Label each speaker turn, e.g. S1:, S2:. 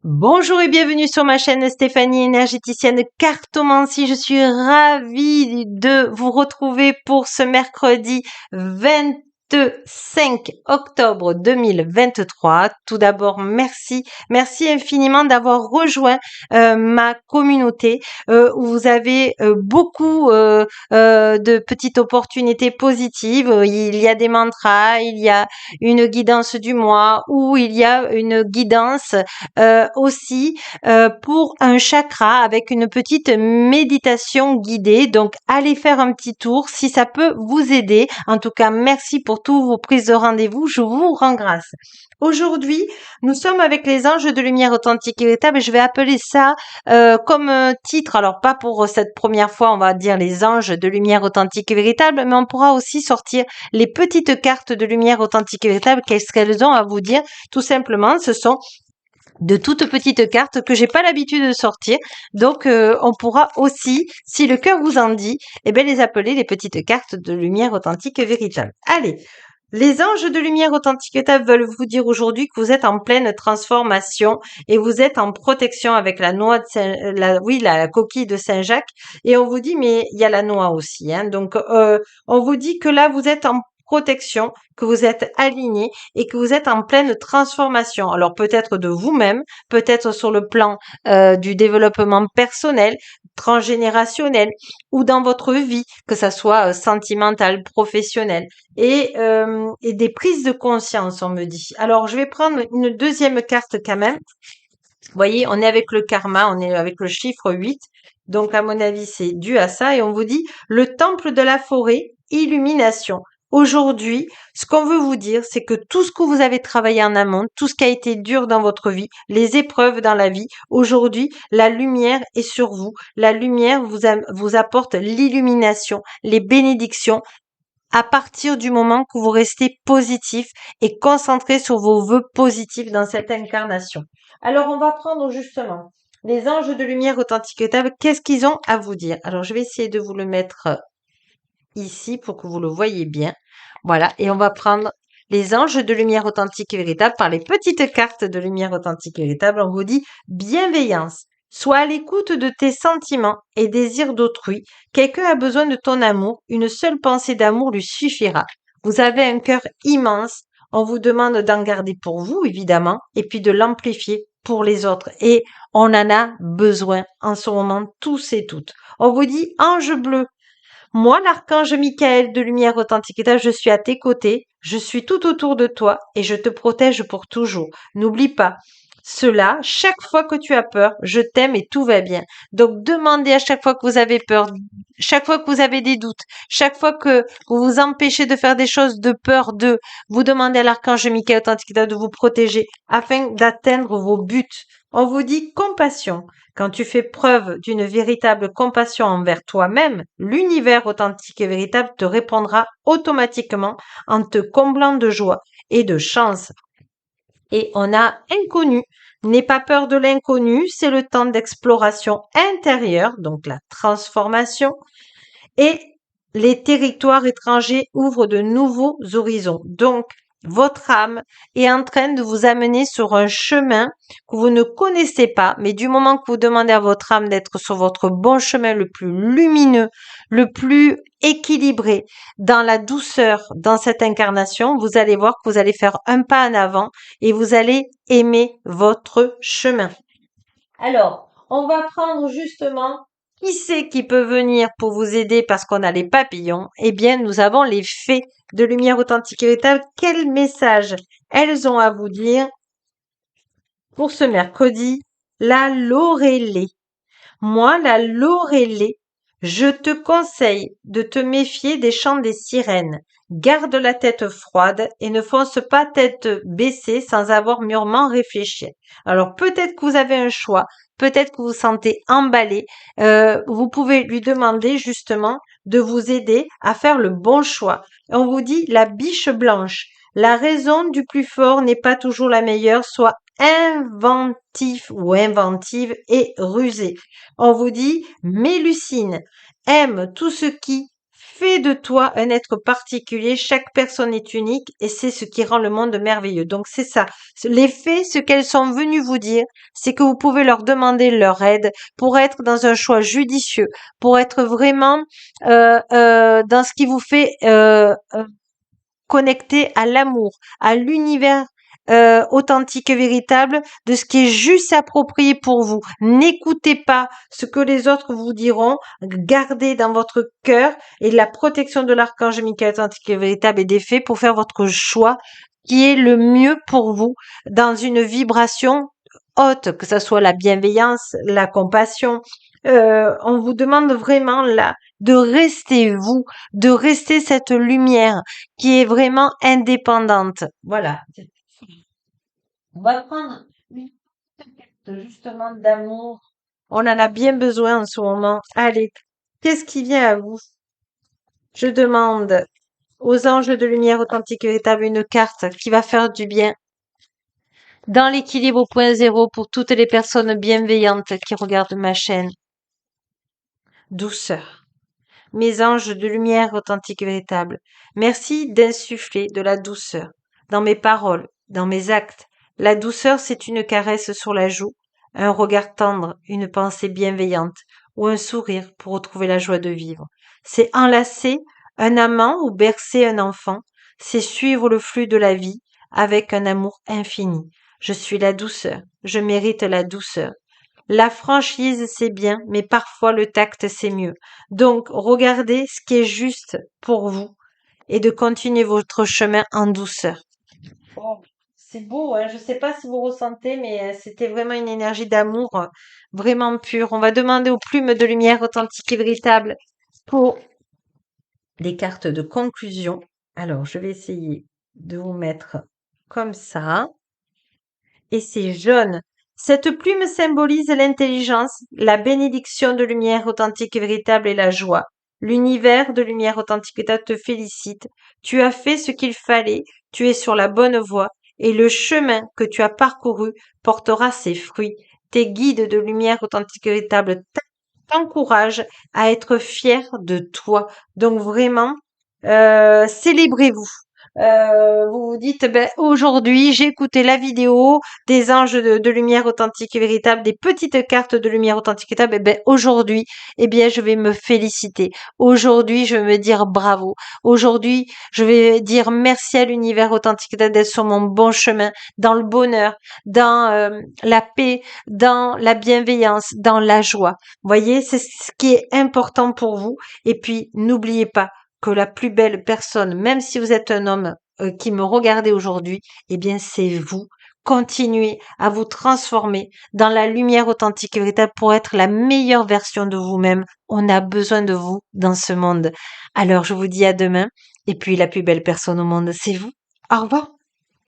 S1: Bonjour et bienvenue sur ma chaîne Stéphanie énergéticienne Cartomancie. Je suis ravie de vous retrouver pour ce mercredi 25 octobre 2023. Tout d'abord, merci infiniment d'avoir rejoint ma communauté où vous avez beaucoup de petites opportunités positives. Il y a des mantras, il y a une guidance du mois ou il y a une guidance aussi pour un chakra avec une petite méditation guidée. Donc, allez faire un petit tour si ça peut vous aider. En tout cas, merci pour toutes vos prises de rendez-vous. Je vous rends grâce. Aujourd'hui, nous sommes avec les anges de lumière authentique et véritable. Je vais appeler ça comme titre. Alors, pas pour cette première fois, on va dire les anges de lumière authentique et véritable, mais on pourra aussi sortir les petites cartes de lumière authentique et véritable. Qu'est-ce qu'elles ont à vous dire? Tout simplement, ce sont de toutes petites cartes que j'ai pas l'habitude de sortir. Donc, on pourra aussi, si le cœur vous en dit, les appeler les petites cartes de lumière authentique et véritable. Allez, les anges de lumière authentique et véritable veulent vous dire aujourd'hui que vous êtes en pleine transformation et vous êtes en protection avec la noix de la coquille de Saint-Jacques. Et on vous dit, mais il y a la noix aussi, hein. Donc, on vous dit que là, vous êtes en protection, que vous êtes aligné et que vous êtes en pleine transformation. Alors peut-être de vous-même, peut-être sur le plan du développement personnel, transgénérationnel ou dans votre vie, que ça soit sentimentale, professionnelle et des prises de conscience, on me dit. Alors je vais prendre une deuxième carte quand même. Vous voyez, on est avec le karma, on est avec le chiffre 8. Donc, à mon avis, c'est dû à ça. Et on vous dit, le temple de la forêt, illumination. Aujourd'hui, ce qu'on veut vous dire, c'est que tout ce que vous avez travaillé en amont, tout ce qui a été dur dans votre vie, les épreuves dans la vie, aujourd'hui, la lumière est sur vous. La lumière vous apporte l'illumination, les bénédictions, à partir du moment que vous restez positif et concentré sur vos vœux positifs dans cette incarnation. Alors, on va prendre justement les anges de lumière authentique et véritable. Qu'est-ce qu'ils ont à vous dire? Alors, je vais essayer de vous le mettre ici pour que vous le voyez bien. Voilà. Et on va prendre les anges de lumière authentique et véritable par les petites cartes de lumière authentique et véritable. On vous dit bienveillance. Sois à l'écoute de tes sentiments et désirs d'autrui. Quelqu'un a besoin de ton amour. Une seule pensée d'amour lui suffira. Vous avez un cœur immense. On vous demande d'en garder pour vous, évidemment, et puis de l'amplifier pour les autres. Et on en a besoin en ce moment, tous et toutes. On vous dit ange bleu. Moi, l'archange Michael de lumière authentique, je suis à tes côtés, je suis tout autour de toi et je te protège pour toujours. N'oublie pas cela, chaque fois que tu as peur, je t'aime et tout va bien. Donc, demandez à chaque fois que vous avez peur, chaque fois que vous avez des doutes, chaque fois que vous vous empêchez de faire des choses de peur de, vous demandez à l'archange Michael authentique de vous protéger afin d'atteindre vos buts. On vous dit compassion. Quand tu fais preuve d'une véritable compassion envers toi-même, l'univers authentique et véritable te répondra automatiquement en te comblant de joie et de chance. Et on a inconnu. N'aie pas peur de l'inconnu, c'est le temps d'exploration intérieure, donc la transformation. Et les territoires étrangers ouvrent de nouveaux horizons. Donc, votre âme est en train de vous amener sur un chemin que vous ne connaissez pas, mais du moment que vous demandez à votre âme d'être sur votre bon chemin le plus lumineux, le plus équilibré, dans la douceur, dans cette incarnation, vous allez voir que vous allez faire un pas en avant et vous allez aimer votre chemin. Alors, on va prendre justement qui c'est qui peut venir pour vous aider parce qu'on a les papillons? Eh bien, nous avons les fées de lumière authentique et véritable. Quel message elles ont à vous dire pour ce mercredi? La Lorélée. Moi, la Lorélée, je te conseille de te méfier des chants des sirènes. Garde la tête froide et ne fonce pas tête baissée sans avoir mûrement réfléchi. Alors peut-être que vous avez un choix, peut-être que vous vous sentez emballé. Vous pouvez lui demander justement de vous aider à faire le bon choix. On vous dit la biche blanche. La raison du plus fort n'est pas toujours la meilleure, soit inventif ou inventive et rusé. On vous dit Mélusine aime tout ce qui Fais de toi un être particulier, chaque personne est unique et c'est ce qui rend le monde merveilleux. Donc c'est ça. Les faits, ce qu'elles sont venues vous dire, c'est que vous pouvez leur demander leur aide pour être dans un choix judicieux, pour être vraiment dans ce qui vous fait connecté à l'amour, à l'univers authentique et véritable de ce qui est juste approprié pour vous. N'écoutez pas ce que les autres vous diront. Gardez dans votre cœur et la protection de l'archange Michael authentique et véritable et des faits pour faire votre choix qui est le mieux pour vous dans une vibration haute, que ce soit la bienveillance, la compassion. On vous demande vraiment là de rester vous, de rester cette lumière qui est vraiment indépendante. Voilà. On va prendre une carte justement d'amour. On en a bien besoin en ce moment. Allez, qu'est-ce qui vient à vous? Je demande aux anges de lumière authentique et véritable une carte qui va faire du bien dans l'équilibre au point zéro pour toutes les personnes bienveillantes qui regardent ma chaîne. Douceur. Mes anges de lumière authentique et véritable, merci d'insuffler de la douceur dans mes paroles, dans mes actes. La douceur, c'est une caresse sur la joue, un regard tendre, une pensée bienveillante ou un sourire pour retrouver la joie de vivre. C'est enlacer un amant ou bercer un enfant, c'est suivre le flux de la vie avec un amour infini. Je suis la douceur, je mérite la douceur. La franchise, c'est bien, mais parfois le tact, c'est mieux. Donc, regardez ce qui est juste pour vous et de continuer votre chemin en douceur. Oh, c'est beau, hein. Je ne sais pas si vous ressentez, mais c'était vraiment une énergie d'amour vraiment pure. On va demander aux plumes de lumière authentiques et véritables pour des cartes de conclusion. Alors, je vais essayer de vous mettre comme ça. Et c'est jaune. Cette plume symbolise l'intelligence, la bénédiction de lumière authentique et véritable et la joie. L'univers de lumière authentique et véritable te félicite. Tu as fait ce qu'il fallait, tu es sur la bonne voie et le chemin que tu as parcouru portera ses fruits. Tes guides de lumière authentique et véritable t'encouragent à être fier de toi. Donc vraiment, célébrez-vous. Vous vous dites, ben, aujourd'hui, j'ai écouté la vidéo des anges de lumière authentique et véritable, des petites cartes de lumière authentique et véritable. Et ben, aujourd'hui, eh bien, je vais me féliciter. Aujourd'hui, je vais me dire bravo. Aujourd'hui, je vais dire merci à l'univers authentique et véritable d'être sur mon bon chemin, dans le bonheur, dans la paix, dans la bienveillance, dans la joie. Vous voyez, c'est ce qui est important pour vous. Et puis, n'oubliez pas que la plus belle personne, même si vous êtes un homme qui me regardez aujourd'hui, eh bien c'est vous. Continuez à vous transformer dans la lumière authentique et véritable pour être la meilleure version de vous-même. On a besoin de vous dans ce monde. Alors je vous dis à demain. Et puis la plus belle personne au monde, c'est vous. Au revoir.